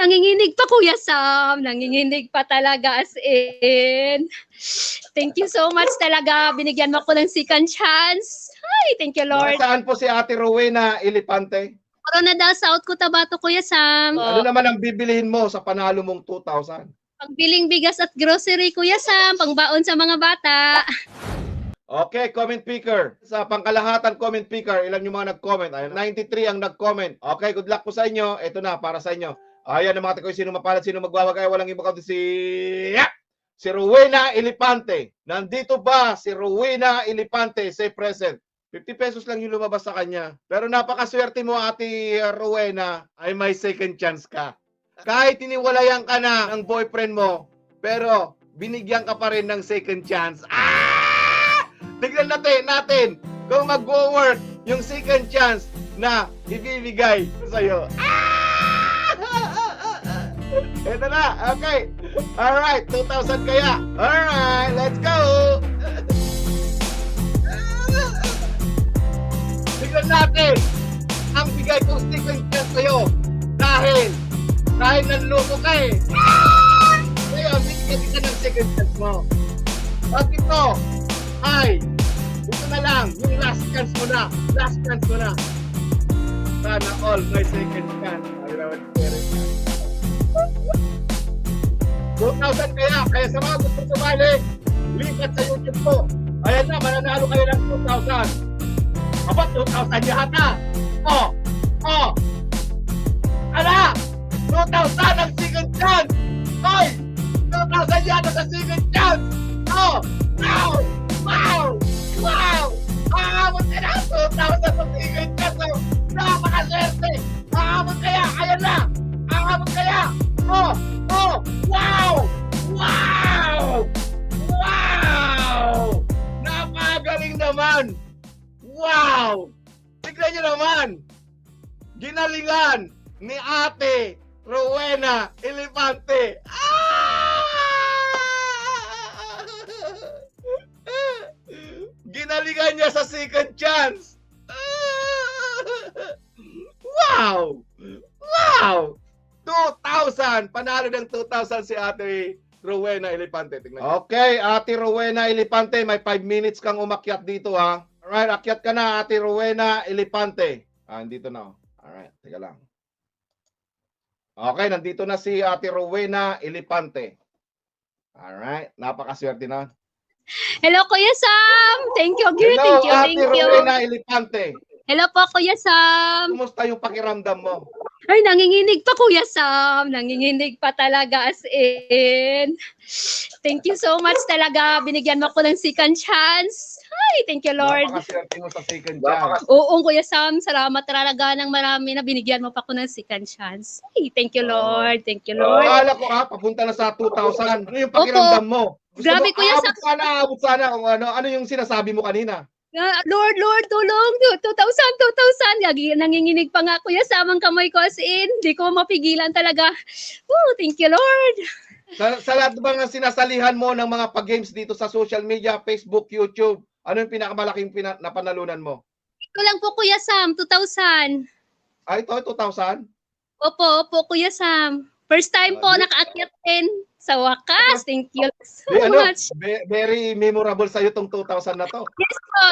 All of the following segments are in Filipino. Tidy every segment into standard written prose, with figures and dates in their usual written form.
nanginginig pa Kuya Sam. Nanginginig pa talaga as in. Thank you so much talaga. Binigyan mo ko ng second chance. Ay, thank you Lord. Saan po si Ate Rowena Elepante? Coronadal South Cotabato Kuya Sam. Ano naman ang bibilihin mo sa panalo mong 2,000? Pagbiling bigas at grocery Kuya Sam. Pangbaon sa mga bata. Okay, comment picker. Sa pangkalahatan comment picker, ilan yung mga nag-comment? Ayan, 93 ang nag-comment. Okay, good luck po sa inyo. Ito na, para sa inyo. Ayan ang mga takoy, sino mapalad, sino magwawagay, walang iba kundi si Rowena Elepante. Nandito ba si Rowena Elepante? Say present. 50 pesos lang yung lumabas sa kanya. Pero napakaswerte mo, Ate Rowena, ay may second chance ka. Kahit iniwalayan ka na ng boyfriend mo, pero binigyan ka pa rin ng second chance. Tignan natin kung mag-work yung second chance na ibibigay sa'yo. Ito na, okay. Alright, 2,000 kaya. Alright, let's go. Tignan natin ang bigay kong second chance sa'yo. Dahil nanloko ka eh. Ngayon, bigyan kita ng second chance mo. At ito, ay, ito na lang, yung last chance mo na. Last chance mo na. Sana all may second chance. Ay, naman, 2,000 kaya sa mga gusto sumali, lipat sa YouTube ko. Ayan na, mananalo kayo ng 2,000. Aba, 2,000 yata. Ala! 2,000 ang second chance! Hoy! 2,000 yata sa second chance! Wow! Aabot ka na! 2,000 sa second chance! Napakaswerte! Aabot kaya! Ayan na! Aabot kaya! Wow! Napakagaling naman! Wow! Tignan nyo naman! Ginalingan ni Ate Rowena Elepante! Ginalingan niya sa second chance! Wow! 2,000! Panalo ng 2,000 si Ate Rowena Elepante. Tingnan. Okay, Ate Rowena Elepante, may 5 minutes kang umakyat dito ha. Alright, akyat ka na Ate Rowena Elepante. Nandito na. Alright, teka lang. Okay, nandito na si Ate Rowena Elepante. Alright, napakaswerte na. Hello Kuya Sam. Thank you. Hello, Thank you. Ate Rowena Elepante. Hello po Kuya Sam. Kumusta yung pakiramdam mo? Ay, nanginginig pa Kuya Sam. Nanginginig pa talaga as in. Thank you so much talaga. Binigyan mo ko ng second chance. Ay, thank you Lord. Napakaswerte mo sa second chance. Oo, Kuya Sam. Salamat talaga ng marami na binigyan mo pa ko ng second chance. Ay, thank you Lord. Thank you Lord. Akala ko papunta na sa 2,000. Ano yung pakiramdam mo? Gusto Grabe, mo, Kuya Sam. abot sana kung ano yung sinasabi mo kanina. Lord, tulong. 2,000. Nanginginig pa nga Kuya Sam ang kamay ko as in. Hindi ko mapigilan talaga. Oh, thank you Lord. Sa lahat ba ng sinasalihan mo ng mga pag-games dito sa social media, Facebook, YouTube, ano yung pinakamalaking napanalunan mo? Ito lang po Kuya Sam, 2,000. Ito, 2,000? Opo, Kuya Sam. First time po nakaakyat din. Sa wakas, thank you so much. Very memorable sa'yo itong 2,000 na to.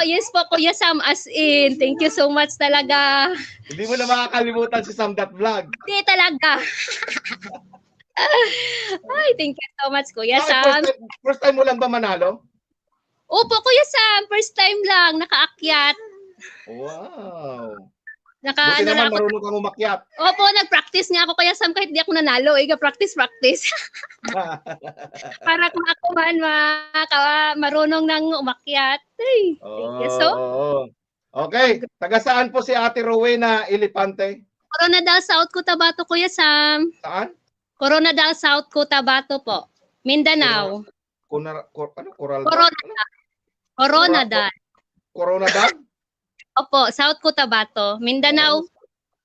Yes po, Kuya Sam, as in. Thank you so much talaga. Hindi mo na makakalimutan si Sam That Vlog. Hindi talaga. Ay, thank you so much, Kuya Sam. First time mo lang ba manalo? Opo, Kuya Sam. First time lang nakaakyat. Wow. Ano Buti lang naman ako. marunong kang umakyat. Opo, nag-practice nga ako Kuya Sam kahit di ako nanalo. Practice. Para kung ako man marunong nang umakyat. Ay, thank you so. Okay, taga saan po si Ate Rowena Elepante? Coronadal South Cotabato, Kuya Sam. Saan? Coronadal South Cotabato po. Mindanao. Coronadal. Coronadal? Opo, South Cotabato, Mindanao.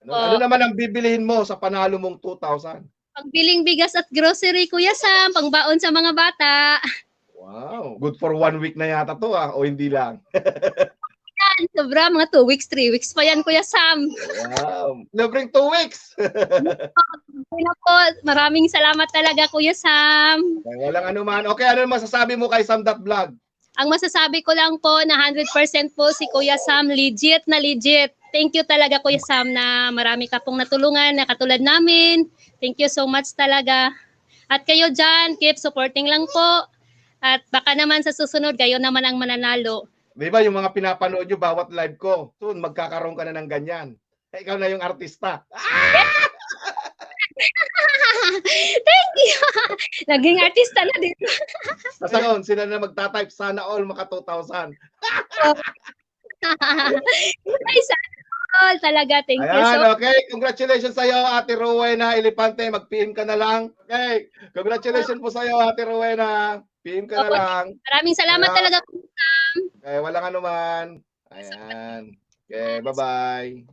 Ano naman ang bibilihin mo sa panalo mong 2,000? Pagbiling bigas at grocery, Kuya Sam, pangbaon sa mga bata. Wow, good for 1 week na yata to o hindi lang. Sobra, mga 2 weeks, 3 weeks pa yan, Kuya Sam. Wow. Libreng 2 weeks. Okay na po. Maraming salamat talaga, Kuya Sam. Walang anuman. Okay, ano masasabi mo kay Sam.vlog? Ang masasabi ko lang po na 100% po si Kuya Sam, legit na legit. Thank you talaga, Kuya Sam, na marami ka pong natulungan na katulad namin. Thank you so much talaga. At kayo dyan, keep supporting lang po. At baka naman sa susunod, kayo naman ang mananalo. Di ba yung mga pinapanood nyo bawat live ko, soon magkakaroon ka na ng ganyan. Ikaw na yung artista. Thank you! Naging artista na din. Kasi ngayon, sila na magta-type, sana all maka 2,000. Ay, sana all. Talaga, thank you so Ayan, okay. Congratulations sa'yo, Ate Rowena Elepante. Mag-PM ka na lang. Okay. Congratulations po sa'yo, Ate Rowena. PM ka na lang. Maraming salamat Ayan. talaga. Okay, walang anuman. Ayan. Okay, bye-bye.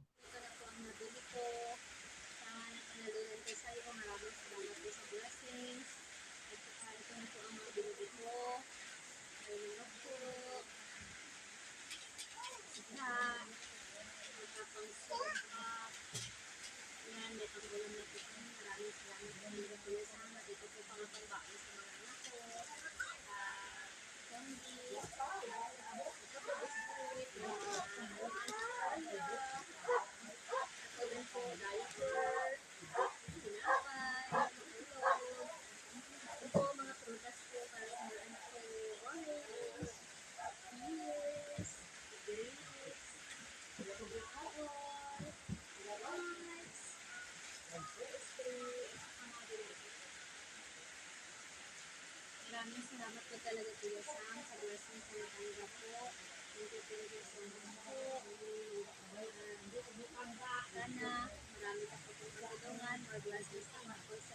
Maraming salamat po talaga, Kuya Sam, sa blessings na natanggap po. Thank you so much po. Sana marami ka po tulungan. More blessings naman po sa